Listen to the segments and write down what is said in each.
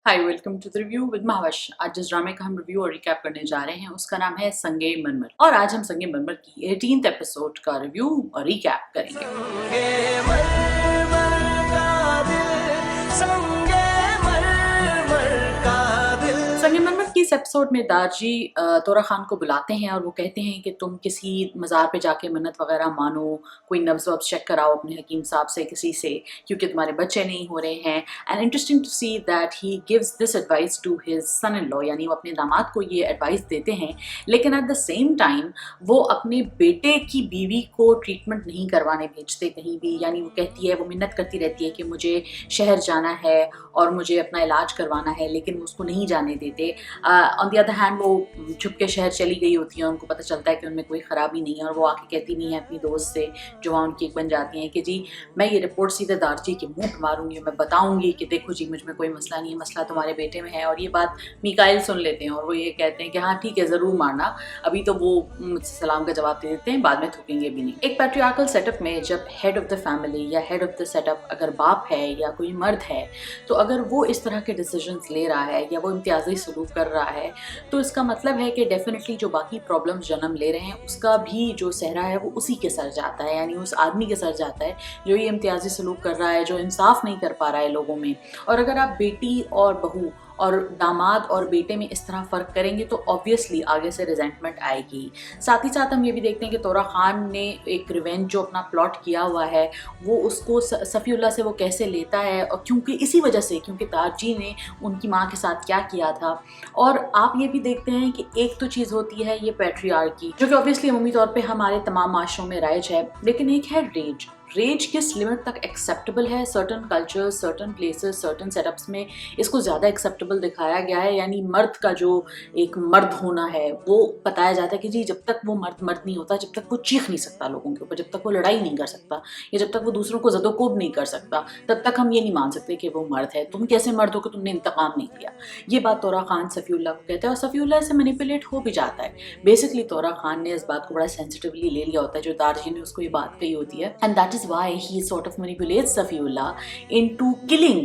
Hi welcome to the review with महावश। आज जिस ड्रामे का हम रिव्यू और रिकैप करने जा रहे हैं उसका नाम है संगे मरमर, और आज हम संगे मरमर की 18th एपिसोड का रिव्यू और रिकैप करेंगे। संगे मरमर का दिल, संगे मरमर का दिल। संगे मरमर की इस एपिसोड में दारजी तोरा खान को बुलाते हैं और वो कहते हैं कि तुम किसी मज़ार पे जाके मन्नत वगैरह मानो, कोई नब्ज़ वब्ज़ चेक कराओ अपने हकीम साहब से किसी से, क्योंकि तुम्हारे बच्चे नहीं हो रहे हैं। And interesting to see that he gives this advice to his son in law, यानी वो अपने दामाद को ये एडवाइस देते हैं, लेकिन एट द सेम टाइम वो अपने बेटे की बीवी को ट्रीटमेंट नहीं करवाने भेजते कहीं भी। यानी वो कहती है, वो मिन्नत करती रहती है कि मुझे शहर जाना है और मुझे अपना इलाज करवाना है, लेकिन वो उसको नहीं जाने देते। ऑन दी अदर हैंड वो छुप के शहर चली गई होती है, उनको पता चलता है कि उनमें कोई ख़राबी नहीं है, और वो आके कहती नहीं है अपनी दोस्त से जो वहाँ उनकी एक बन जाती हैं कि जी मैं ये रिपोर्ट सीधे दारजी के मुंह पे मारूंगी, मैं बताऊंगी कि देखो जी मुझ में कोई मसला नहीं है, मसला तुम्हारे बेटे में है। और ये बात मिकाइल सुन लेते हैं और वो ये कहते हैं कि हाँ ठीक है ज़रूर मारना, अभी तो वो मुझसे सलाम का जवाब दे देते हैं, बाद में थूकेंगे भी नहीं। एक पैट्रियार्कल सेटअप में जब हेड ऑफ द फैमिली या हेड ऑफ द सेटअप अगर बाप है या कोई मर्द है, तो अगर वो इस तरह के डिसीजंस ले रहा है या वो इम्तियाजी सलूक कर रहा है, तो इसका मतलब है कि डेफिनेटली जो बाकी प्रॉब्लम्स जन्म ले रहे हैं उसका भी जो सहरा है वो उसी के सर जाता है, यानी उस आदमी के सर जाता है जो ये इम्तियाजी सलूक कर रहा है, जो इंसाफ नहीं कर पा रहा है लोगों में। और अगर आप बेटी और बहू और दामाद और बेटे में इस तरह फ़र्क करेंगे तो ऑब्वियसली आगे से रिजेंटमेंट आएगी। साथ ही साथ हम ये भी देखते हैं कि तोरा खान ने एक रिवेंज जो अपना प्लॉट किया हुआ है वो उसको सफ़ीउल्लाह से वो कैसे लेता है, और क्योंकि इसी वजह से, क्योंकि तारजी ने उनकी माँ के साथ क्या किया था। और आप ये भी देखते हैं कि एक तो चीज़ होती है ये पैट्रियार्की, जो कि ऑब्वियसली अमूमी तौर पर हमारे तमाम माशरों में राइज है, लेकिन एक है रेज। रेज किस लिमिट तक एक्सेप्टेबल है। Certain cultures, certain places, certain setups में इसको ज़्यादा एक्सेप्टेबल दिखाया गया है, यानी मर्द का जो एक मर्द होना है वो बताया जाता है कि जी जब तक वो मर्द मर्द नहीं होता, जब तक वो चीख नहीं सकता लोगों के ऊपर, जब तक वो लड़ाई नहीं कर सकता, या जब तक वो दूसरों को ज़दोकोब नहीं कर सकता, तब तक हम ये नहीं मान सकते कि वो मर्द है। तुम कैसे मर्द हो कि तुमने इंतकाम नहीं लिया। ये बात तोरा खान सफ़ीउल्लाह को कहता है, और सफ़ीउल्लाह से मैनिपुलेट हो भी जाता है। बेसिकली तोरा खान ने इस बात को बड़ा सेंसिटिवली ले लिया होता है जो दारजी ने उसको ये बात कही होती है, and that is why he sort of manipulates Safiullah into killing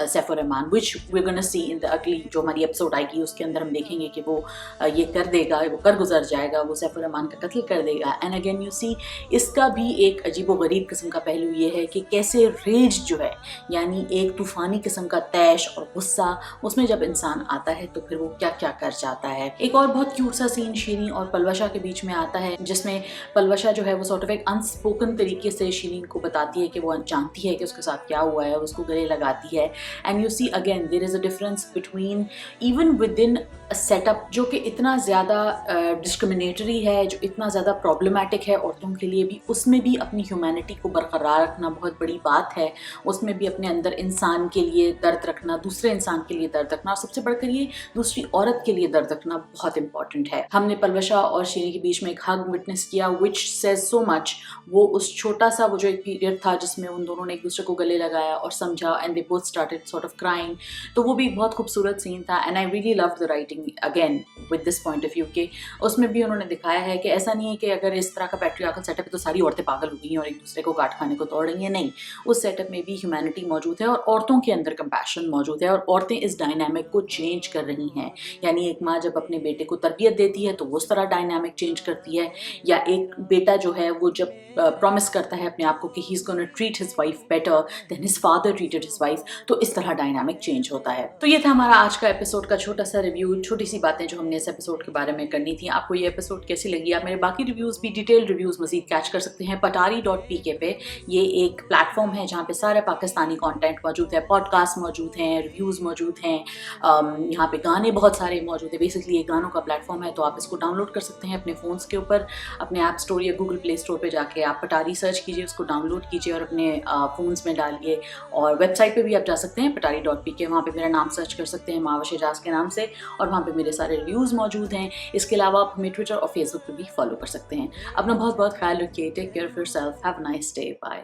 Saifur Rahman, which we're gonna see in the अगली जो हमारी एपिसोड आएगी उसके अंदर हम देखेंगे कि वो ये कर देगा, वो कर गुजर जाएगा, वो सैफुर रहमान का कत्ल कर देगा। एंड अगेन यू सी इसका भी एक अजीब व गरीब किस्म का पहलू ये है कि कैसे रेज जो है, यानी एक तूफ़ानी किस्म का तैश और गुस्सा, उसमें जब इंसान आता है तो फिर वो क्या क्या कर जाता है। एक और बहुत क्यूट सा सीन शीरीन और पलवशा के बीच में आता है, जिसमें पलवशा जो है वो सॉर्ट ऑफ एक अनस्पोकन तरीके से शीरीन को बताती है कि वो जानती है कि उसके साथ क्या हुआ है, और उसको गले लगाती है। And you see again there is a difference between even within a setup जो कि इतना ज़्यादा डिस्क्रिमिनेटरी है, जो इतना ज़्यादा प्रॉब्लमेटिक है औरतों के लिए भी, उसमें भी अपनी ह्यूमैनिटी को बरकरार रखना बहुत बड़ी बात है। उसमें भी अपने अंदर इंसान के लिए दर्द रखना, दूसरे इंसान के लिए दर्द रखना, और सबसे बढ़कर ये दूसरी औरत के लिए दर्द रखना बहुत इंपॉर्टेंट है। हमने पलवशा और शीरीन के बीच में एक हग विटनेस किया विच सेज सो मच। वो उस छोटा सा वो जो एक पीरियड था जिसमें उन दोनों ने एक दूसरे को गले लगाया और समझा, and they both started sort of crying, तो वो भी एक बहुत खूबसूरत सीन था। And I really love the writing again with this point of view के उसमें भी उन्होंने दिखाया है कि ऐसा नहीं है कि अगर इस तरह का पैट्रियार्कल सेटअप है तो सारी औरतें पागल हो गई हैं और एक दूसरे को काट खाने को दौड़ रही हैं। नहीं, उस सेटअप में भी ह्यूमैनिटी मौजूद है और औरतों के अंदर कंपैशन मौजूद है, और औरतें इस डायनामिक को चेंज कर रही हैं। यानी एक माँ जब अपने बेटे को तरबियत देती है तो उस तरह डायनामिक चेंज करती है, या एक बेटा जो है वो जब प्रॉमिस करता है अपने आप को कि he is gonna treat his wife better than his father treated his wife, तो इस तरह डायनामिक चेंज होता है। तो ये था हमारा आज का एपिसोड का छोटा सा रिव्यू, छोटी सी बातें जो हमने इस एपिसोड के बारे में करनी थी। आपको ये एपिसोड कैसी लगी? आप मेरे बाकी रिव्यूज़ भी, डिटेल रिव्यूज़ मजीद कैच कर सकते हैं patari.pk पे। ये एक प्लेटफॉर्म है जहाँ पे सारे पाकिस्तानी कंटेंट मौजूद है, पॉडकास्ट मौजूद हैं, रिव्यूज़ मौजूद हैं, यहाँ पे गाने बहुत सारे मौजूद है। बेसिकली ये गानों का प्लेटफॉर्म है, तो आप इसको डाउनलोड कर सकते हैं अपने फ़ोन्स के ऊपर, अपने ऐप स्टोर या गूगल प्ले स्टोर पर जाके आप पटारी सर्च कीजिए, उसको डाउनलोड कीजिए और अपने फ़ोन्स में डालिए। और वेबसाइट पे भी आप जा सकते हैं patari.pk, वहाँ पे मेरा नाम सर्च कर सकते हैं महावश एजाज के नाम से, और वहाँ पे मेरे सारे रिव्यूज़ मौजूद हैं। इसके अलावा आप हमें ट्विटर और फेसबुक पे भी फॉलो कर सकते हैं। अपना बहुत बहुत ख्याल रखिए। Take care of yourself. Have a nice day. Bye.